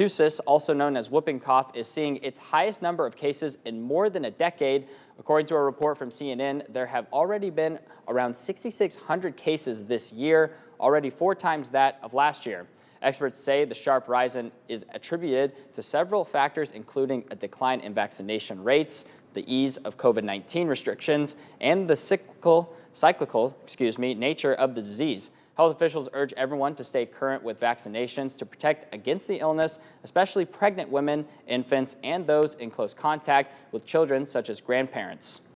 Massachusetts, also known as whooping cough, is seeing its highest number of cases in more than a decade. According to a report from CNN, there have already been around 6,600 cases this year, already 4 times that of last year. Experts say the sharp rise is attributed to several factors, including a decline in vaccination rates, the ease of COVID-19 restrictions, and the cyclical nature of the disease. Health officials urge everyone to stay current with vaccinations to protect against the illness, especially pregnant women, infants, and those in close contact with children, such as grandparents.